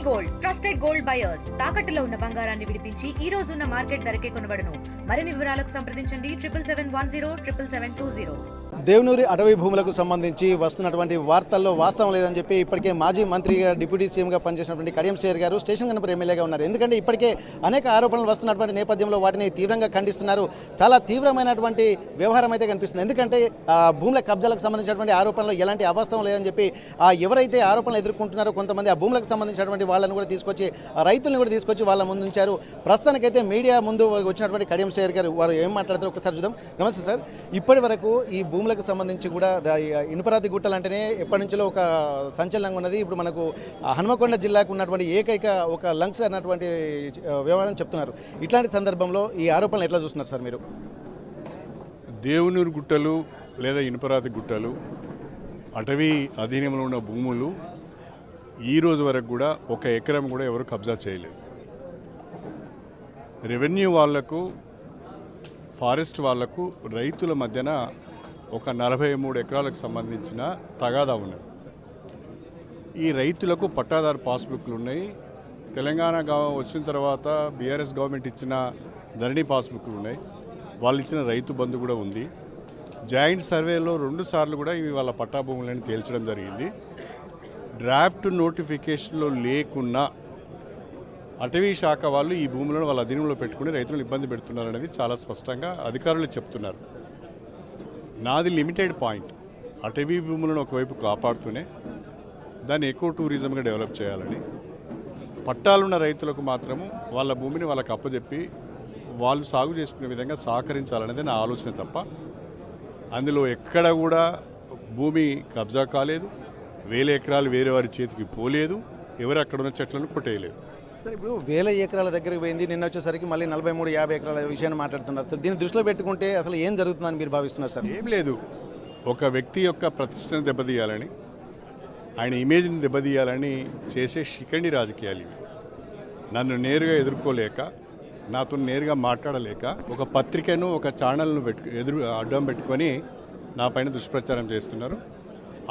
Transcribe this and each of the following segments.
Gold trusted gold buyers తాకట్టులో ఉన్న బంగారాన్ని విడిపించి ఈ రోజు ఉన్న మార్కెట్ ధరకే కొనబడును. మరిన్ని వివరాలకు సంప్రదించండి 77107720. దేవనూరి అటవీ భూములకు సంబంధించి వస్తున్నటువంటి వార్తల్లో వాస్తవం లేదని చెప్పి ఇప్పటికే మాజీ మంత్రిగా డిప్యూటీ సీఎంగా పనిచేసినటువంటి కడియం శ్రీహరి గారు స్టేషన్ గణపూర్ ఎమ్మెల్యేగా ఉన్నారు. ఎందుకంటే ఇప్పటికే అనేక ఆరోపణలు వస్తున్నటువంటి నేపథ్యంలో వాటిని తీవ్రంగా ఖండిస్తున్నారు. చాలా తీవ్రమైనటువంటి వ్యవహారం అయితే కనిపిస్తుంది. ఎందుకంటే భూముల కబ్జాలకు సంబంధించినటువంటి ఆరోపణలు ఎలాంటి అవాస్తవం లేదని చెప్పి ఎవరైతే ఆరోపణలు ఎదుర్కొంటున్నారో కొంతమంది ఆ భూములకు సంబంధించినటువంటి వాళ్ళని కూడా తీసుకొచ్చి రైతులను కూడా తీసుకొచ్చి వాళ్ళ ముందు ఉంచారు. ప్రస్తుతానికైతే మీడియా ముందు వచ్చినటువంటి కడియం శ్రీహరి గారు వారు ఏం మాట్లాడతారో ఒకసారి చూద్దాం. నమస్తే సార్, ఇప్పటి వరకు ఈ భూములకు సంబంధించి కూడా ఇనుపరాతి గుట్టలు అంటేనే ఎప్పటి నుంచో ఒక సంచలనంగా ఉన్నది. ఇప్పుడు మనకు హనుమకొండ జిల్లాకు ఉన్నటువంటి ఏకైక ఒక లంక్స్ అన్నటువంటి వ్యవహారం చెప్తున్నారు. ఇట్లాంటి సందర్భంలో ఈ ఆరోపణలు ఎట్లా చూస్తున్నారు సార్ మీరు? దేవనూరు గుట్టలు లేదా ఇనుపరాతి గుట్టలు అటవీ అధీనంలో ఉన్న భూములు ఈ రోజు వరకు కూడా ఒక ఎకరం కూడా ఎవరు కబ్జా చేయలేదు. రెవెన్యూ వాళ్లకు ఫారెస్ట్ వాళ్లకు రైతుల మధ్యన ఒక 43 ఎకరాలకు సంబంధించిన తగాదా ఉన్నది. ఈ రైతులకు పట్టాదారు పాస్బుక్లు ఉన్నాయి. తెలంగాణ వచ్చిన తర్వాత బీఆర్ఎస్ గవర్నమెంట్ ఇచ్చిన ధరణి పాస్బుక్లు ఉన్నాయి. వాళ్ళు ఇచ్చిన రైతు బంధు కూడా ఉంది. జాయింట్ సర్వేలో 2 సార్లు కూడా ఇవి వాళ్ళ పట్టా భూములని తేల్చడం జరిగింది. డ్రాఫ్ట్ నోటిఫికేషన్లో లేకున్నా అటవీ శాఖ వాళ్ళు ఈ భూములను వాళ్ళ అధీనంలో పెట్టుకుని రైతులను ఇబ్బంది పెడుతున్నారు అనేది చాలా స్పష్టంగా అధికారులు చెప్తున్నారు. నాది లిమిటెడ్ పాయింట్. అటవీ భూములను ఒకవైపు కాపాడుతూనే దాన్ని ఎకో టూరిజంగా డెవలప్ చేయాలని, పట్టాలున్న రైతులకు మాత్రము వాళ్ళ భూమిని వాళ్ళకి అప్పచెప్పి వాళ్ళు సాగు చేసుకునే విధంగా సహకరించాలనేది నా ఆలోచన తప్ప అందులో ఎక్కడ కూడా భూమి కబ్జా కాలేదు, 1000 ఎకరాలు వేరే వారి చేతికి పోలేదు, ఎవరు అక్కడ ఉన్న చెట్లను కొట్టేయలేదు. సార్, ఇప్పుడు 1000 ఎకరాల దగ్గరికి పోయింది, నిన్న వచ్చేసరికి మళ్ళీ 43-50 ఎకరాల విషయాన్ని మాట్లాడుతున్నారు సార్. దీన్ని దృష్టిలో పెట్టుకుంటే అసలు ఏం జరుగుతుందని మీరు భావిస్తున్నారు సార్? ఏం లేదు, ఒక వ్యక్తి యొక్క ప్రతిష్టను దెబ్బతీయాలని, ఆయన ఇమేజ్ని దెబ్బతీయాలని చేసే శిఖండి రాజకీయాలు ఇవి. నన్ను నేరుగా ఎదుర్కోలేక, నాతో నేరుగా మాట్లాడలేక ఒక పత్రికను ఒక ఛానల్ను అడ్డం పెట్టుకొని నా పైన దుష్ప్రచారం చేస్తున్నారు.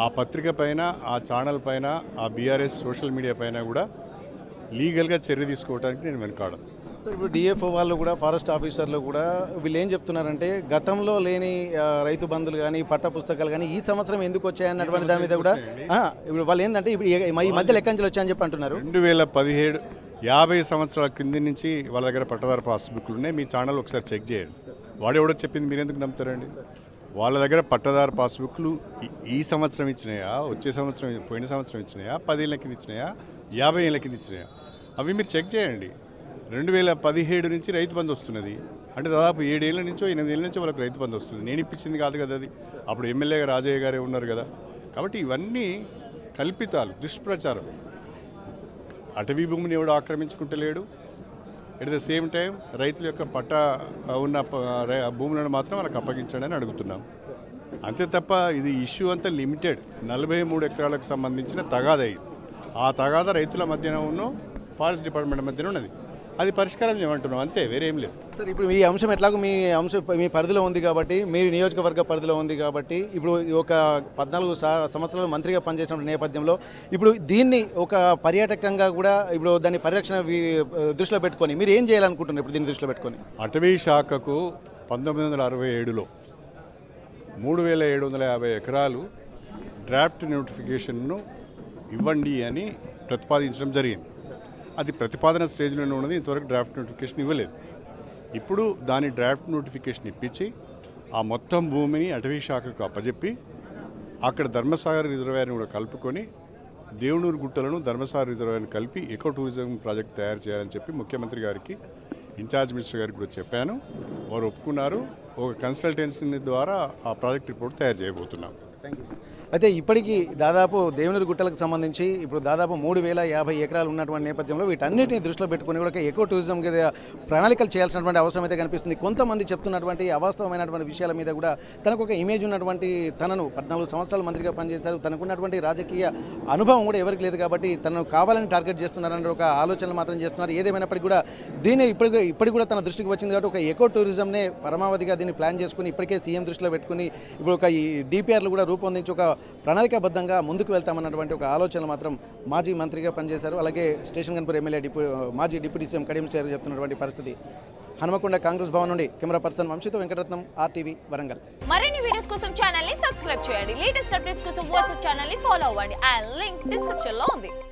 ఆ పత్రిక పైన, ఆ ఛానల్ పైన, ఆ బీఆర్ఎస్ సోషల్ మీడియా పైన కూడా లీగల్గా చర్య తీసుకోవడానికి నేను వెనకాడను. సార్, ఇప్పుడు డిఎఫ్ఓ వాళ్ళు కూడా, ఫారెస్ట్ ఆఫీసర్లు కూడా వీళ్ళు ఏం చెప్తున్నారంటే గతంలో లేని రైతు బంధులు కానీ పట్ట పుస్తకాలు కానీ ఈ సంవత్సరం ఎందుకు వచ్చాయన్నటువంటి దాని మీద కూడా ఇప్పుడు వాళ్ళు ఏంటంటే ఇప్పుడు ఈ మధ్య లెక్కంచెలు వచ్చాయని చెప్పి అంటున్నారు. 2017 50 సంవత్సరాల కింద నుంచి వాళ్ళ దగ్గర పట్టదారు పాస్బుక్లు ఉన్నాయి. మీ ఛానల్ ఒకసారి చెక్ చేయండి. వాడెవడో చెప్పింది మీరు ఎందుకు నమ్ముతారండి? వాళ్ళ దగ్గర పట్టదారు పాస్బుక్లు ఈ సంవత్సరం ఇచ్చినాయా, వచ్చే సంవత్సరం, పోయిన సంవత్సరం ఇచ్చినాయా, 10 ఏళ్ళ కింద ఇచ్చినాయా, 50 ఏళ్ళ కింద ఇచ్చినాయా, అవి మీరు చెక్ చేయండి. 2017 నుంచి రైతు బంధు వస్తున్నది అంటే దాదాపు 7 ఏళ్ళ నుంచో 8 ఏళ్ళ నుంచో వాళ్ళకి రైతు బంధు వస్తుంది. నేను ఇప్పించింది కాదు కదా అది. అప్పుడు ఎమ్మెల్యేగా రాజయ్య గారే ఉన్నారు కదా. కాబట్టి ఇవన్నీ కల్పితాలు, దుష్ప్రచారం. అటవీ భూమిని ఎవడు ఆక్రమించుకుంటలేడు. ఎట్ ద సేమ్ టైం రైతుల యొక్క పట్టా ఉన్న భూములను మాత్రం వాళ్ళకి అప్పగించండి అని అడుగుతున్నాం. అంతే తప్ప ఇది ఇష్యూ అంతా లిమిటెడ్. 43 ఎకరాలకు సంబంధించిన తగాదా ఇది. ఆ తగాదా రైతుల మధ్యన ఉన్న ఫారెస్ట్ డిపార్ట్మెంట్ మధ్యన ఉన్నది. అది పరిష్కారం చేయమంటున్నాం, అంతే, వేరేం లేదు. సార్, ఇప్పుడు ఈ అంశం ఎట్లాగో మీ మీ పరిధిలో ఉంది కాబట్టి, మీరు నియోజకవర్గ పరిధిలో ఉంది కాబట్టి, ఇప్పుడు ఒక 14 సంవత్సరాలు మంత్రిగా పనిచేసిన నేపథ్యంలో ఇప్పుడు దీన్ని ఒక పర్యాటకంగా కూడా ఇప్పుడు దాన్ని పరిరక్షణ దృష్టిలో పెట్టుకొని మీరు ఏం చేయాలనుకుంటున్నారు? ఇప్పుడు దీన్ని దృష్టిలో పెట్టుకొని అటవీ శాఖకు 1967లో 3750 ఎకరాలు డ్రాఫ్ట్ నోటిఫికేషన్ను ఇవ్వండి అని ప్రతిపాదించడం జరిగింది. అది ప్రతిపాదన స్టేజ్లోనే ఉన్నది. ఇంతవరకు డ్రాఫ్ట్ నోటిఫికేషన్ ఇవ్వలేదు. ఇప్పుడు దాని డ్రాఫ్ట్ నోటిఫికేషన్ ఇప్పించి ఆ మొత్తం భూమిని అటవీ శాఖకు అప్పచెప్పి అక్కడ ధర్మసాగర్ రిజర్వాయర్ని కూడా కలుపుకొని దేవనూరు గుట్టలను ధర్మసాగర్ రిజర్వాయర్ని కలిపి ఎకో టూరిజం ప్రాజెక్ట్ తయారు చేయాలని చెప్పి ముఖ్యమంత్రి గారికి, ఇన్ఛార్జ్ మినిస్టర్ గారికి కూడా చెప్పాను. వారు ఒప్పుకున్నారు. ఒక కన్సల్టెన్సీ ద్వారా ఆ ప్రాజెక్ట్ రిపోర్ట్ తయారు చేయబోతున్నాం. అయితే ఇప్పటికీ దాదాపు దేవనూరు గుట్టలకు సంబంధించి ఇప్పుడు దాదాపు 3050 ఎకరాలు ఉన్నటువంటి నేపథ్యంలో వీటన్నిటిని దృష్టిలో పెట్టుకుని కూడా ఎకో టూరిజం ప్రణాళికలు చేయాల్సినటువంటి అవసరం అయితే కనిపిస్తుంది. కొంతమంది చెప్తున్నటువంటి అవాస్తవమైనటువంటి విషయాల మీద కూడా తనకు ఒక ఇమేజ్ ఉన్నటువంటి, తనను 14 సంవత్సరాలు మంత్రిగా పనిచేశారు, తనకున్నటువంటి రాజకీయ అనుభవం కూడా ఎవరికి లేదు కాబట్టి తనను కావాలని టార్గెట్ చేస్తున్నారని ఒక ఆలోచనలు మాత్రం చేస్తున్నారు. ఏదేమైనప్పటికీ కూడా దీన్ని ఇప్పటికి కూడా తన దృష్టికి వచ్చింది కాబట్టి ఒక ఎకో టూరిజంనే పరమావధిగా దీన్ని ప్లాన్ చేసుకుని ఇప్పటికే సీఎం దృష్టిలో పెట్టుకుని ఇప్పుడు ఒక ఈ డిపిఆర్లు కూడా రూపొందించి ఒక ప్రణాళికాబద్ధంగా ముందుకు వెళ్తామన్నటువంటి ఒక ఆలోచన మాత్రం మాజీ మంత్రిగా పనిచేశారు. అలాగే స్టేషన్ గన్పూర్ ఎమ్మెల్యే మాజీ డిప్యూటీ సీఎం కడియం శ్రీహరి చెప్తున్నటువంటి పరిస్థితి. హనుమకొండ కాంగ్రెస్ భవన్ నుండి కెమెరా పర్సన్ వంశీతో వెంకటరత్నం, RTV వరంగల్. మరిన్ని వీడియోస్ కోసం ఛానల్ ని సబ్స్క్రైబ్ చేయండి. లేటెస్ట్ అప్డేట్స్ కోసం వాట్సాప్ ఛానల్ ని ఫాలో అవ్వండి. ఆ లింక్ డిస్క్రిప్షన్ లో ఉంది.